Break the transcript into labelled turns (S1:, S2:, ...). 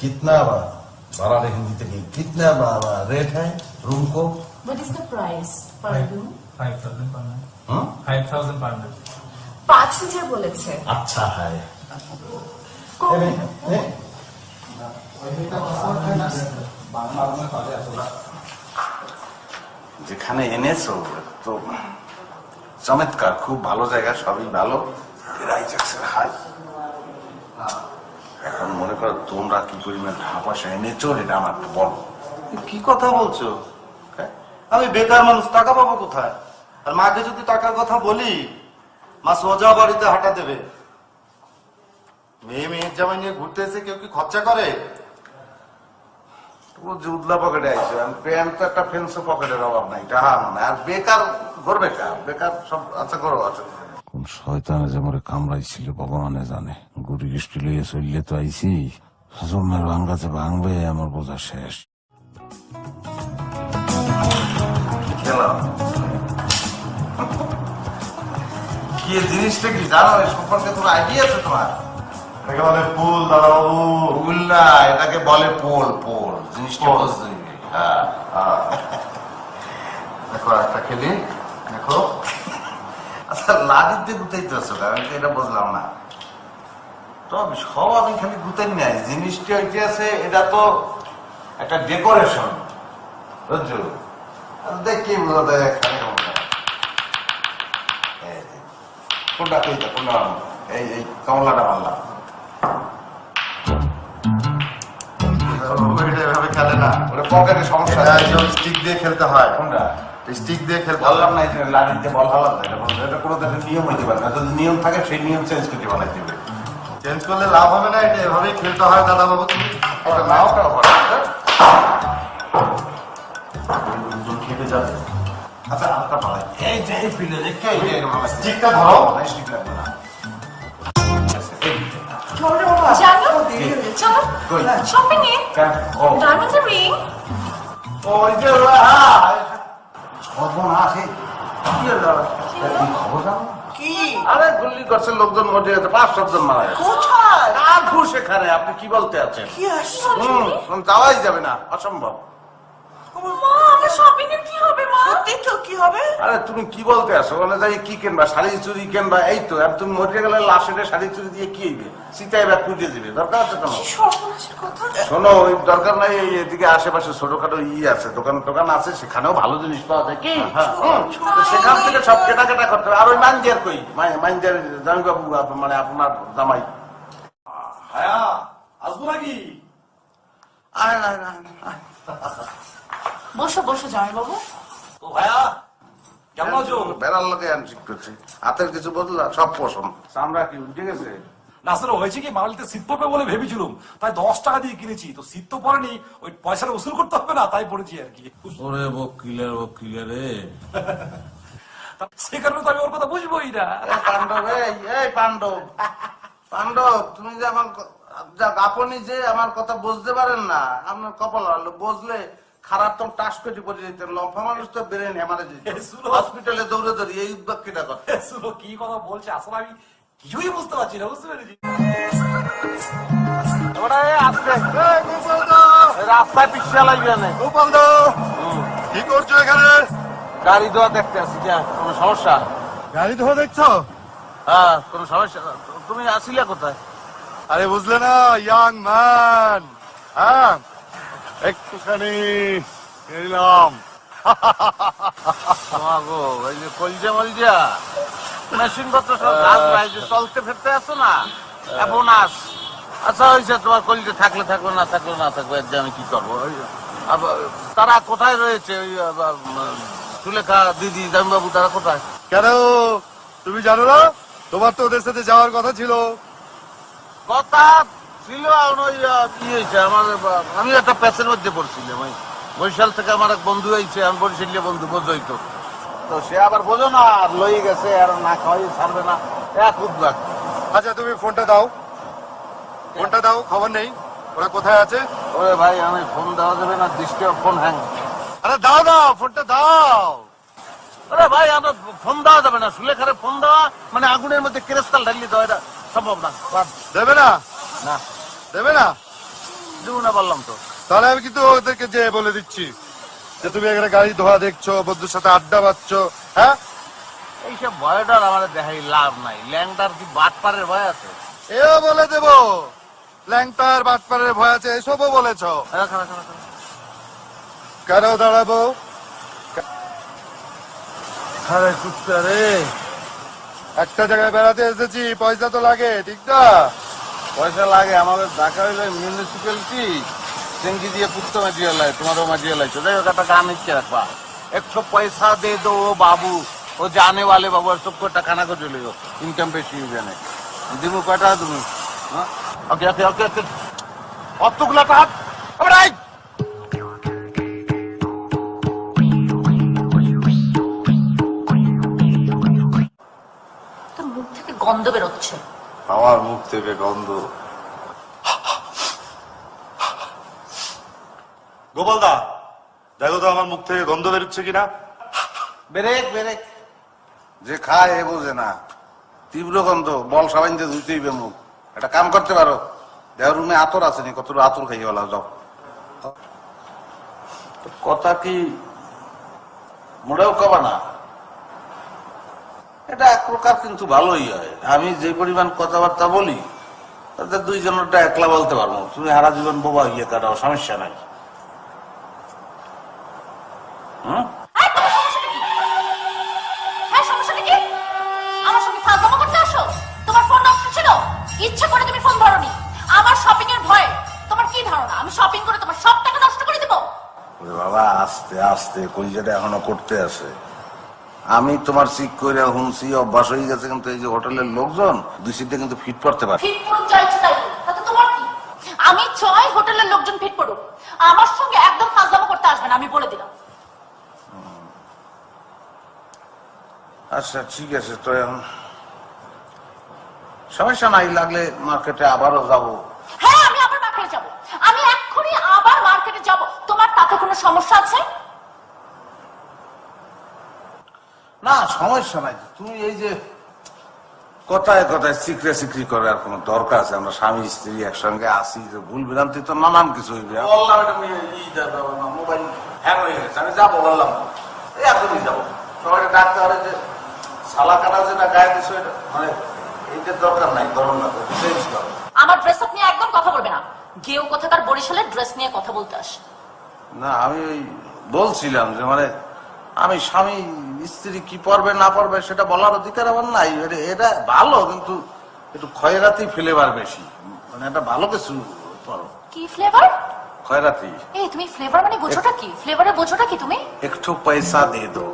S1: कितना भाड़ा हिंदी तक कितना रेट है रूम को?
S2: What is the price per room?
S3: 5,000 per night. 5,000 per night.
S2: 5,000 বলেছে।
S1: अच्छा है। যেখানে এনেছো তো চমৎকার, খুব ভালো জায়গা, সবই ভালো। এখন মনে করো তোমরা কি পরিমাণ টাকা পয়সা এনেছো এটা আমার একটু বলো।
S4: কি কথা বলছো? আমি বেকার মানুষ, টাকা পাবো কোথায়? আর মাকে যদি টাকার কথা বলি, মা সোজা বাড়িতে হাঁটা দেবে। মেয়ের জামাই নিয়ে ঘুরতে এসে কেউ কি খরচা করে?
S1: জুদলা পকেটে আইছো, প্যান্ট তো একটা ফেন্সও পকেটের অভাব নাই, টাকা মানে। আর বেকার ঘর বেকার বেকার সব আচ্ছা করো আছে। কোন শয়তানে যে মরে কামড়াইছিল ভগবানে জানে। গুড়ি গিষ্টি লইয়ে চললে তো আইছি, জমের ভাঙ্গাতে ভাঙবে আমার বোঝা শেষ। কি জিনিসটা কি জানো? এই সম্পর্কে তোমার আইডিয়া আছে তোমার?
S4: এটাকে বলে ফুল দাদাবাবু।
S1: ফুল না, এটাকে বলে পোল। পোল জিনিসটা বুঝতে হবে। হ্যাঁ
S4: দেখো একটা খেলি, দেখো।
S1: আচ্ছা লাড়ি দিয়ে গুতাইতে আছো, কারণ এটা বুঝলাম না। তো সব আমি খালি গুতাই নাই, জিনিসটা হইতে আছে এটা তো একটা ডেকোরেশন, বুঝছো? দেখি বোঝা যায় কোনটা কইতা, কোনটা এই কমলাটা মারলাম।
S4: এভাবে খেলে না,
S1: ওটা পকেটে সমস্যা
S4: স্টিক দিয়ে খেলতে হয়।
S1: কোনটা
S4: স্টিক দিয়ে খেলতে
S1: বললাম না, লাড়ি দিয়ে বল হালাম না, এটা কোনো নিয়ম হইতে পারে না। যদি নিয়ম থাকে সেই নিয়ম চেঞ্জ করতে বানাই দেবে।
S4: চেঞ্জ করলে লাভ হবে না, এটা এভাবেই খেলতে হয় দাদাবাবু। তুমি
S1: নাও
S4: খেতে যাবে।
S1: আচ্ছা হালকা ভালো এই যে এই ফিলে দেখে
S4: স্টিকটা ধরো।
S1: স্টিক লাগবে না।
S2: জানো? চলো শপিং এ। Diamond ring.
S1: ওই যে সর্বনাশ, কি খবর জানো?
S5: কি?
S1: আরে গুল্লি করছে লোকজন, মরে গেছে, 5-7 জন মারা গেছে।
S5: কোথায়?
S1: আর ঘুষ এখানে, আপনি কি বলতে আছেন?
S5: কি আসছে?
S1: যাওয়াই যাবে না, অসম্ভব।
S2: মা, আমার শপিং এর কি হবে মা?
S5: সত্যি তো কি হবে?
S1: আরে তুমি কি বলতে আছো? ওখানে যাই কি কিনবা? শাড়ি চুরি কিনবা? এই তো আর তুমি মরে গেলে লাশের শাড়ি চুরি দিয়ে কি হইবে? সীতায় ব্যাগ পুজে দিবে, দরকার আছে তোমার?
S2: কি সর্বনাশের কথা।
S1: শোনো, ওই দরকার নাই। এদিকে আশেপাশে ছোটখাটো আছে, দোকান আছে, সেখানেও ভালো জিনিস পাওয়া যায়। কি সেখান থেকে সব কেনাকাটা করতে হবে। আর ওই মাইন্ডের কই, মাইন্ডের জামাই বাবু, মানে আপনার জামাই
S4: আসবো নাকি?
S2: বসো বসো জামাই বাবু।
S4: ও ভাইয়া, কেমন আছো?
S1: বেড়ার লোকে আনসিক করছে, হাতের কিছু বদলা, সব পশম। চামড়া কি উঠে গেছে?
S6: না স্যার, হয়েছে কি, মালটা শীত পড়বে বলে ভেবেছিলাম, তাই 10 টাকা দিয়ে কিনেছি। তো শীত তো পড়েনি, ওই পয়সাটা উসুল করতে হবে না, তাই পড়েছি আর কি।
S1: ওরে বকিলে রে।
S6: সে কারণে তো আমি ওর কথা বুঝবোই না।
S1: পাণ্ডব, এই পাণ্ডব, তুমি যে আমার আপনি যে আমার কথা বুঝতে পারেন না, আপনার কপাল ভালো। বুঝলে খারাপ তো টাস কেটে পড়ে যেতেন। লম্ফা মানুষ তো বেরেন হেমারে যেত, হসপিটালে দৌড়ে দৌড়ি। এই উদ্যোগ কিটা করতে?
S6: শুনো কি কথা বলছে, আসলে আমি কিছুই বুঝতে পারছি না, বুঝতে পেরেছি।
S1: রাস্তায় পিছিয়ে লাগবে না।
S4: কি করছো এখানে?
S1: গাড়ি ধোয়া দেখতে আসছি। কোনো সমস্যা?
S4: গাড়ি ধোয়া দেখছো?
S1: হ্যাঁ, কোনো সমস্যা। তুমি আসিলে কোথায়?
S4: আরে বুঝলে না, ইয়াং ম্যান। হ্যাঁ, একটুখানি এলাম।
S1: ওই যে কলজা মলজা মেশিন পত্র সব চলতে ফেরতে আসো না, এখন আস। আচ্ছা হয়েছে, তোমার কলজা থাকলে থাকবে, না থাকলে না থাকবে, আমি কি করবো? তারা কোথায় রয়েছে? ওই সুলেখা দিদি, জামিবাবু, তারা কোথায়?
S4: কেন তুমি জানো না? তোমার তো ওদের সাথে যাওয়ার কথা ছিল।
S1: কথা ছিল, আমি একটা প্যাচের মধ্যে পড়ছিলাম। ওই বরিশাল থেকে আমার এক বন্ধু হয়েছে, আমি বরিশালীয় বন্ধু, বোঝোই তো। তো সে আবার বোঝো না, আর লই গেছে, আর না খাওয়াই ছাড়বে না, এক উদ্যোগ।
S4: আচ্ছা তুমি ফোনটা দাও, ফোনটা দাও, খবর নেই ওরা কোথায় আছে।
S1: ওরে ভাই, আমি ফোন দেওয়া যাবে না, দৃষ্টি ফোন হ্যাং।
S4: আরে দাও না, ফোনটা দাও।
S1: আরে ভাই, আমার ফোন দেওয়া যাবে না। সুলেখারে ফোন দেওয়া মানে আগুনের মধ্যে ক্রিস্টাল ঢালিয়ে দেওয়া, এটা সম্ভব না।
S4: দেবে না?
S1: না।
S7: দেবে না?
S1: দেবো না বললাম তো।
S7: তাহলে আমি কিন্তু ওদেরকে যে বলে দিচ্ছি যে তুমি এখানে গাড়ি ধোয়া দেখছো, বন্ধুর সাথে আড্ডা পাচ্ছ। হ্যাঁ,
S1: এইসব ভয়টার আমাদের দেখাই লাভ নাই। ল্যাংটার কি বাটপারের ভয় আছে?
S7: এও বলে দেবো ল্যাংটার বাটপারের ভয় আছে, এসবও বলেছ। কেন দাঁড়াবো?
S1: আরে কুত্তা রে,
S7: একটা জায়গায় বেড়াতে এসেছি, পয়সা তো লাগে, ঠিক না?
S1: পয়সা লাগে। আমাদের ঢাকা হইলো মিউনিসিপ্যালিটি, চেঙ্গি দিয়ে পুত্র মাজিয়ে লাই, তোমারও মাজিয়ে লাইছো। যাই হোক, একটা গান ইচ্ছে রাখবা, 100 पैसा दे दो बाबू, वो जाने वाले बाबू और सबको टकाना को चले गो, इनकम पे शी जाने दिमु कटा তুমি। ওকে ওকে ওকে ওকে, অতগুলা টাকা আবার
S2: তোর মুখ থেকে গন্ধ বেরোচ্ছে।
S4: আমার মুখ থেকে গন্ধ? গোপালদা, দেখো তো আমার মুখ থেকে গন্ধ বেরোচ্ছে কিনা।
S1: ব্রেক ব্রেক, যে খায় এ বোঝে না। তীব্র গন্ধ, বল সাবাইন দিয়ে ধুইতেই বে মুখ। একটা কাম করতে পারো, দেহ রুমে আতর আছে নি, কত আতর খাইয়ে বলা যাও। কথা কি মোড়েও কবা না, এটা এক প্রকার কিন্তু ভালোই হয়। আমি যে পরিমাণ কথাবার্তা বলি তাতে দুইজনটা একলা বলতে পারবো। তুমি সারা জীবন বোবা গিয়ে কাটাও, সমস্যা নাই। হুম,
S2: হ্যাঁ, সমস্যাটা কি? আমার সঙ্গে ফাজলামো করতে আসো? তোমার ফোন নষ্ট ছিল, ইচ্ছে করে তুমি ফোন ধরোনি। আমার শপিং এর ভয়ে তোমার কি ধারণা আমি শপিং করে তোমার সব টাকা নষ্ট করে দেবো?
S1: বাবা আস্তে আস্তে, কলিজাটা এখনো করতে আছে। আমি তোমার চিক করে হুমছি, অভ্যাস হয়ে গেছে। কিন্তু এই যে হোটেলের লোকজন দুই সিটে কিন্তু ফিট করতে পারে।
S2: ফিট পড়ুক, চাইছে তাই করুক, তাতে তোমার কি? আমি চাই হোটেলের লোকজন ফিট পড়ুক, আমার সঙ্গে একদম ফাজলামো করতে আসবে না, আমি বলে দিলাম।
S1: আচ্ছা ঠিক আছে, তো এখন সমস্যা নাই। লাগলে মার্কেটে আবারও যাবো।
S2: হ্যাঁ, আমি আবার মার্কেটে যাব, আমি এক্ষুনি আবার মার্কেটে যাব। তোমার তাতে কোনো সমস্যা আছে?
S1: না, সমস্যা নাই। তুমি এই যে কথায় কথায় সিকরে সিকরি করে আর কোনো দরকার আছে? আমরা স্বামী স্ত্রী একসঙ্গে আসি, ভুল ভ্রান্তি তো নানান কিছু হইবে। বললাম এটা মোবাইল হ্যাং হয়ে গেছে, আমি যাবো বললাম, এখনই যাবো। সবাই ডাকতে হবে যে সালা কাটা যেটা গায়ে দিচ্ছে, মানে এইটা দরকার নাই, গরম না চেঞ্জ করো।
S2: আমার ড্রেস আপ নিয়ে একদম কথা বলবে না। গেও কোথাকার বরিশালের ড্রেস নিয়ে কথা বলতে আসে।
S1: না, আমি ওই বলছিলাম যে মানে আমি স্বামী স্ত্রী কি পড়বে না পড়বে সেটা বলার অধিকার আমার নাই। এটা ভালো, কিন্তু একটু খয়রাতি ফ্লেভার বেশি, মানে একটা ভালো কিছু পড়ো।
S2: কি ফ্লেভার?
S1: খয়রাতি।
S2: এই তুমি ফ্লেভার মানে বোঝোটা কি? ফ্লেভারের বোঝোটা কি তুমি?
S1: একটু পয়সা দিয়ে দো।